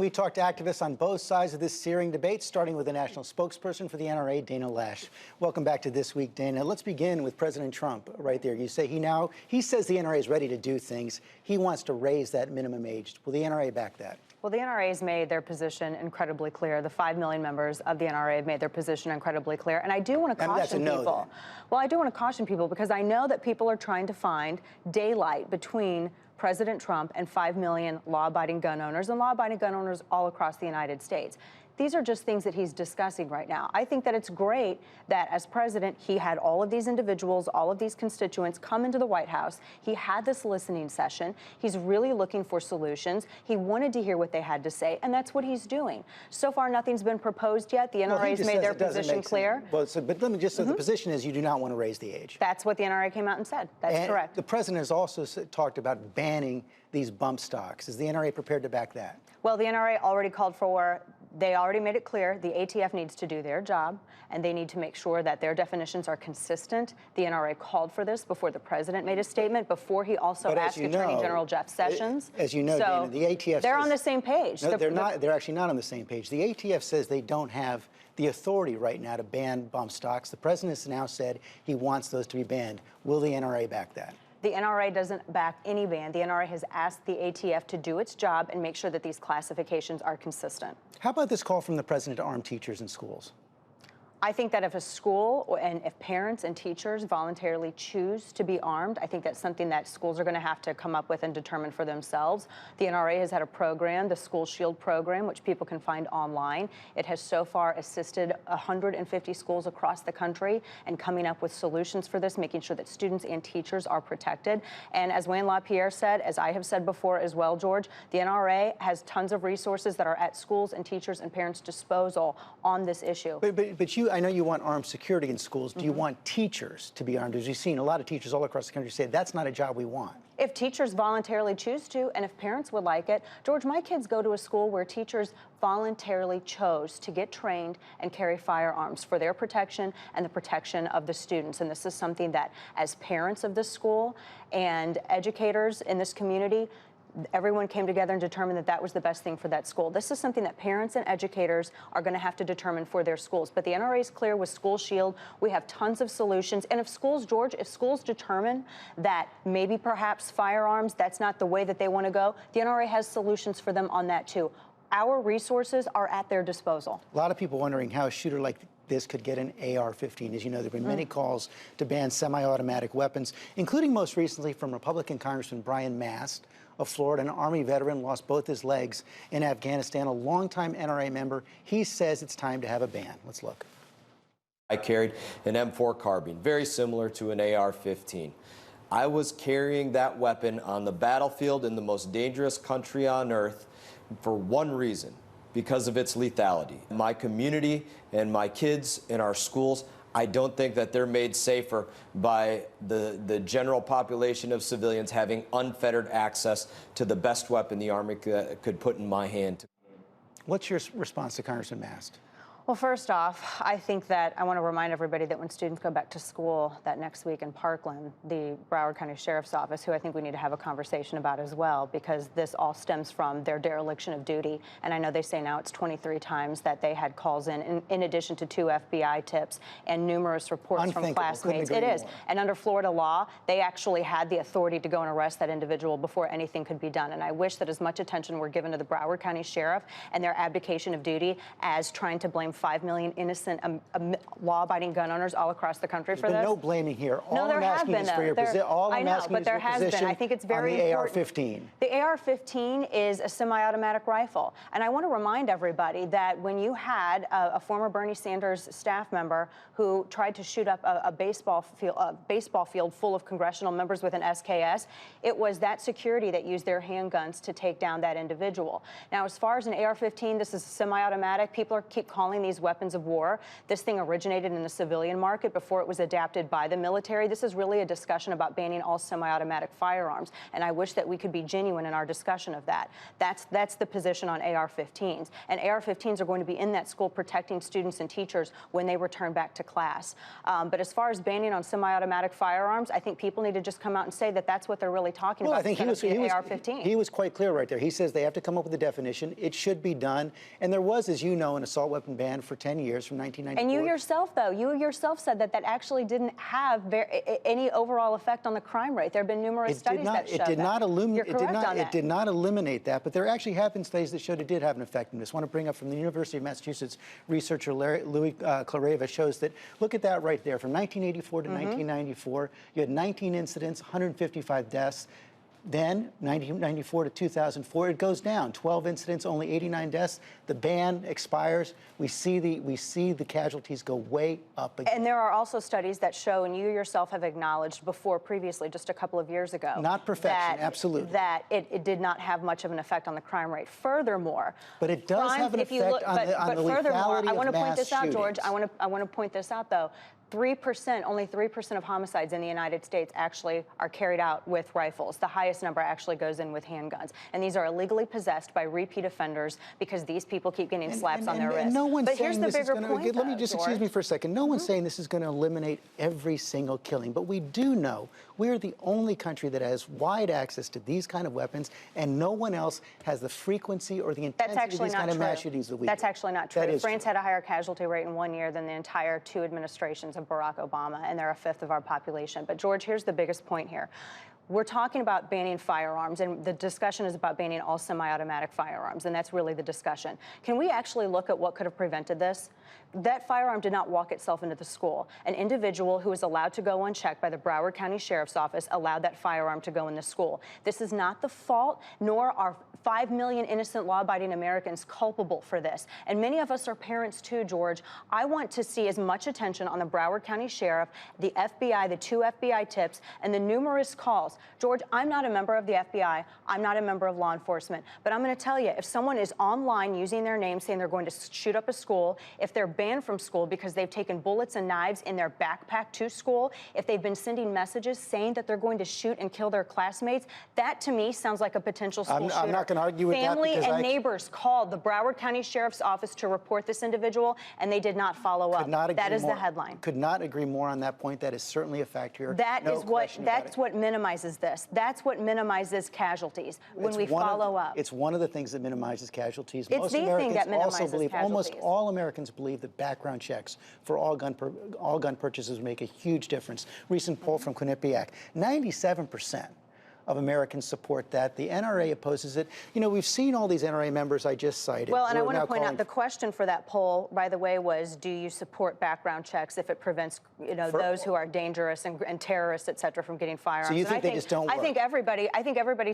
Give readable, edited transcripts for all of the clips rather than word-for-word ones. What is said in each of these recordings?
we talk to activists on both sides of this searing debate, starting with the national spokesperson for the NRA, Dana Loesch. Welcome back to This Week, Dana. Let's begin with President Trump right there. You say he says the NRA is ready to do things. He wants to raise that minimum age. Will the NRA back that? Well, the NRA has made their position incredibly clear. The 5 million members of the NRA have made their position incredibly clear. And I do want to caution people. Well, I do want to caution people because I know that people are trying to find daylight between President Trump and 5 million law-abiding gun owners and law-abiding gun owners all across the United States. These are just things that he's discussing right now. I think that it's great that as president, he had all of these individuals, all of these constituents come into the White House. He had this listening session. He's really looking for solutions. He wanted to hear what they had to say, and that's what he's doing. So far, nothing's been proposed yet. The NRA has made their position clear. But let me just say the position is you do not want to raise the age. That's what the NRA came out and said. That's correct. The president has also talked about banning these bump stocks. Is the NRA prepared to back that? Well, the NRA already called for, they already made it clear, the ATF needs to do their job, and they need to make sure that their definitions are consistent. The NRA called for this before the president made a statement, before he also asked Attorney General Jeff Sessions. As you know, Dana, the ATF they're on the same page. No, they're not. They're actually not on the same page. The ATF says they don't have the authority right now to ban bump stocks. The president has now said he wants those to be banned. Will the NRA back that? The NRA doesn't back any ban. The NRA has asked the ATF to do its job and make sure that these classifications are consistent. How about this call from the president to arm teachers in schools? I think that if a school and if parents and teachers voluntarily choose to be armed, I think that's something that schools are going to have to come up with and determine for themselves. The NRA has had a program, the School Shield program, which people can find online. It has so far assisted 150 schools across the country and coming up with solutions for this, making sure that students and teachers are protected. And as Wayne LaPierre said, as I have said before as well, George, the NRA has tons of resources that are at schools and teachers and parents' disposal on this issue. But I know you want armed security in schools. Do you want teachers to be armed? As you've seen, a lot of teachers all across the country say that's not a job we want. If teachers voluntarily choose to, and if parents would like it, George, my kids go to a school where teachers voluntarily chose to get trained and carry firearms for their protection and the protection of the students. And this is something that, as parents of this school and educators in this community, everyone came together and determined that that was the best thing for that school. This is something that parents and educators are going to have to determine for their schools. But the NRA is clear with School Shield. We have tons of solutions. And if schools, George, if schools determine that maybe perhaps firearms, that's not the way that they want to go, the NRA has solutions for them on that too. Our resources are at their disposal. A lot of people wondering how a shooter like this could get an AR-15. As you know, there have been many calls to ban semi-automatic weapons, including most recently from Republican Congressman Brian Mast of Florida, an Army veteran, lost both his legs in Afghanistan, a longtime NRA member. He says it's time to have a ban. Let's look. I carried an M4 carbine, very similar to an AR-15. I was carrying that weapon on the battlefield in the most dangerous country on earth for one reason, because of its lethality. My community and my kids in our schools, I don't think that they're made safer by the general population of civilians having unfettered access to the best weapon the Army could put in my hand. What's your response to Congressman Mast? Well, first off, I think that I want to remind everybody that when students go back to school that next week in Parkland, the Broward County Sheriff's Office, who I think we need to have a conversation about as well, because this all stems from their dereliction of duty. And I know they say now it's 23 times that they had calls in addition to 2 FBI tips and numerous reports from classmates. It is. And under Florida law, they actually had the authority to go and arrest that individual before anything could be done. And I wish that as much attention were given to the Broward County Sheriff and their abdication of duty as trying to blame 5 million innocent law-abiding gun owners all across the country for this. There's been no blaming here. No, there have been. I know, but there has been. I think it's very important. The AR-15. The AR-15 is a semi-automatic rifle. And I want to remind everybody that when you had a former Bernie Sanders staff member who tried to shoot up a baseball field full of congressional members with an SKS, it was that security that used their handguns to take down that individual. Now, as far as an AR-15, this is semi-automatic. People keep calling the these weapons of war. This thing originated in the civilian market before it was adapted by the military. This is really a discussion about banning all semi-automatic firearms, and I wish that we could be genuine in our discussion of that. That's the position on AR-15s, and AR-15s are going to be in that school protecting students and teachers when they return back to class. But as far as banning on semi-automatic firearms, I think people need to just come out and say that that's what they're really talking about. I think he was quite clear right there. He says they have to come up with a definition. It should be done. And there was, as you know, an assault weapon ban for 10 years from 1994. And you yourself, though, said that actually didn't have any overall effect on the crime rate. There have been numerous studies that show that. It did not eliminate that, but there actually have been studies that showed it did have an effectiveness. I want to bring up from the University of Massachusetts researcher Louis Clareva shows that, look at that right there, from 1984 to 1994, you had 19 incidents, 155 deaths. Then, 1994 to 2004, it goes down. 12 incidents, only 89 deaths. The ban expires. We see the casualties go way up again. And there are also studies that show, and you yourself have acknowledged previously, just a couple of years ago, not perfection, absolutely, that it did not have much of an effect on the crime rate. Furthermore, but it does have an effect on the lethality I want to of point this out, shootings. George. I want to point this out, though. Only 3% of homicides in the United States actually are carried out with rifles. The highest number actually goes in with handguns. And these are illegally possessed by repeat offenders because these people keep getting slaps on their wrists. No one's but here's saying the this bigger is going point, to, let me just, George. excuse me for a second. No one's saying this is going to eliminate every single killing, but we do know we're the only country that has wide access to these kind of weapons, and no one else has the frequency or the intensity of these kind of mass shootings that we do. That's actually not true. France true. had a higher casualty rate in 1 year than the entire 2 administrations of Barack Obama, and they're a fifth of our population. But George, here's the biggest point here. We're talking about banning firearms, and the discussion is about banning all semi-automatic firearms, and that's really the discussion. Can we actually look at what could have prevented this? That firearm did not walk itself into the school. An individual who was allowed to go unchecked by the Broward County Sheriff's Office allowed that firearm to go in the school. This is not the fault, nor are 5 million innocent law-abiding Americans culpable for this. And many of us are parents too, George. I want to see as much attention on the Broward County Sheriff, the FBI, the 2 FBI tips, and the numerous calls. George, I'm not a member of the FBI. I'm not a member of law enforcement. But I'm going to tell you, if someone is online using their name saying they're going to shoot up a school, if they're banned from school because they've taken bullets and knives in their backpack to school, if they've been sending messages saying that they're going to shoot and kill their classmates, that to me sounds like a potential school shooter. I'm not going to argue with that. Family and neighbors called the Broward County Sheriff's Office to report this individual, and they did not follow up. That is the headline. Could not agree more on that point. That is certainly a fact here. That's what minimizes this. That's what minimizes casualties when we follow up. It's one of the things that minimizes casualties. It's the thing that minimizes casualties. Almost all Americans believe that background checks for all gun purchases make a huge difference. Recent poll from Quinnipiac, 97% of Americans support that. The NRA opposes it. You know, we've seen all these NRA members I just cited. Well, and I want to point out the question for that poll, by the way, was, do you support background checks if it prevents, those who are dangerous and terrorists, et cetera, from getting firearms? So you think they just don't work? I think everybody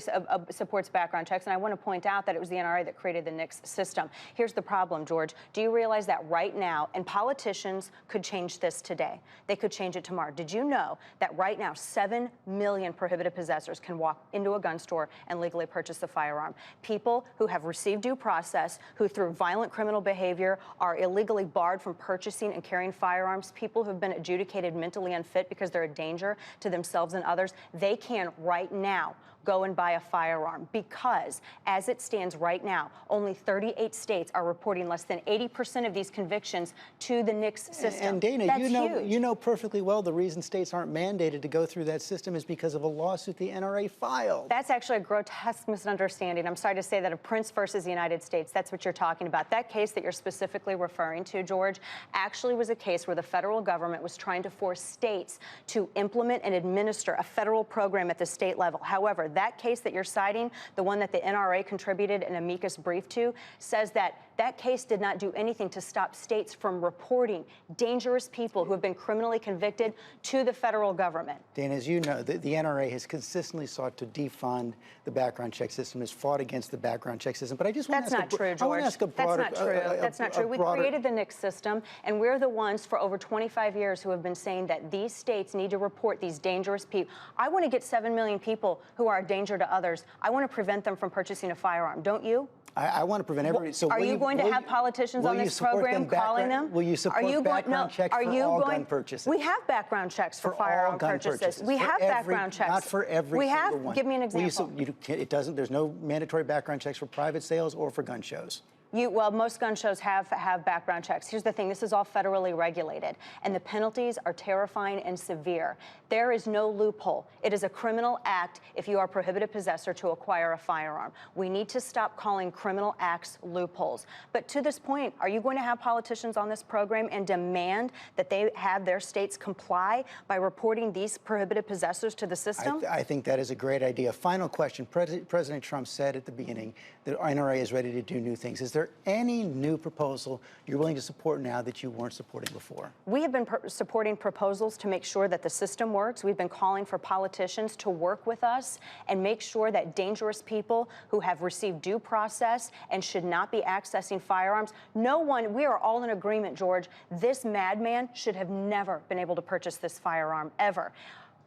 supports background checks, and I want to point out that it was the NRA that created the NICS system. Here's the problem, George. Do you realize that right now, and politicians could change this today, they could change it tomorrow. Did you know that right now 7 million prohibited possessors can walk into a gun store and legally purchase a firearm? People who have received due process, who through violent criminal behavior are illegally barred from purchasing and carrying firearms, people who have been adjudicated mentally unfit because they're a danger to themselves and others, they can right now go and buy a firearm, because as it stands right now, only 38 states are reporting less than 80% of these convictions to the NICS system. And Dana, That's huge. you know perfectly well the reason states aren't mandated to go through that system is because of a lawsuit the NRA filed. That's actually a grotesque misunderstanding. I'm sorry to say that of Prince versus the United States, that's what you're talking about. That case that you're specifically referring to, George, actually was a case where the federal government was trying to force states to implement and administer a federal program at the state level. However, that case that you're citing, the one that the NRA contributed an amicus brief to, says that that case did not do anything to stop states from reporting dangerous people who have been criminally convicted to the federal government. Dan, as you know, the NRA has consistently sought to defund the background check system, has fought against the background check system. But I just want to ask That's not true. We created the NICS system, and we're the ones for over 25 years who have been saying that these states need to report these dangerous people. I want to get 7 million people who are a danger to others. I want to prevent them from purchasing a firearm. Don't you? I want to prevent everybody. So are you going to have politicians on this program calling them? Will you support background checks for all gun purchases? We have background checks for firearm purchases. We have background checks. Not for every single one. Give me an example. It doesn't. There's no mandatory background checks for private sales or for gun shows. Well, most gun shows have background checks. Here's the thing, this is all federally regulated, and the penalties are terrifying and severe. There is no loophole. It is a criminal act if you are a prohibited possessor to acquire a firearm. We need to stop calling criminal acts loopholes. But to this point, are you going to have politicians on this program and demand that they have their states comply by reporting these prohibited possessors to the system? I think that is a great idea. Final question. President Trump said at the beginning that NRA is ready to do new things. Is there any new proposal you're willing to support now that you weren't supporting before? We have been supporting proposals to make sure that the system works. We've been calling for politicians to work with us and make sure that dangerous people who have received due process and should not be accessing firearms, we are all in agreement, George, this madman should have never been able to purchase this firearm, ever.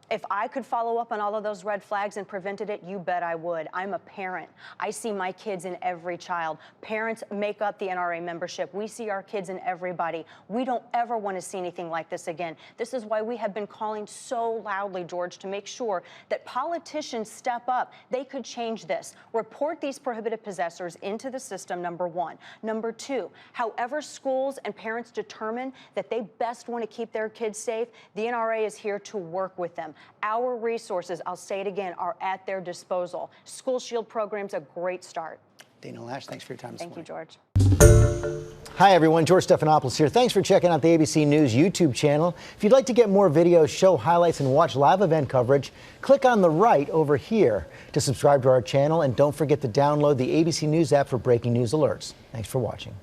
If I could follow up on all of those red flags and prevented it, you bet I would. I'm a parent. I see my kids in every child. Parents make up the NRA membership. We see our kids in everybody. We don't ever want to see anything like this again. This is why we have been calling so loudly, George, to make sure that politicians step up. They could change this. Report these prohibited possessors into the system, number one. Number two, however schools and parents determine that they best want to keep their kids safe, the NRA is here to work with them. Our resources, I'll say it again, are at their disposal. School Shield program's a great start. Dana Loesch, thanks for your time this morning. Thank you, George. Hi, everyone. George Stephanopoulos here. Thanks for checking out the ABC News YouTube channel. If you'd like to get more videos, show highlights, and watch live event coverage, click on the right over here to subscribe to our channel. And don't forget to download the ABC News app for breaking news alerts. Thanks for watching.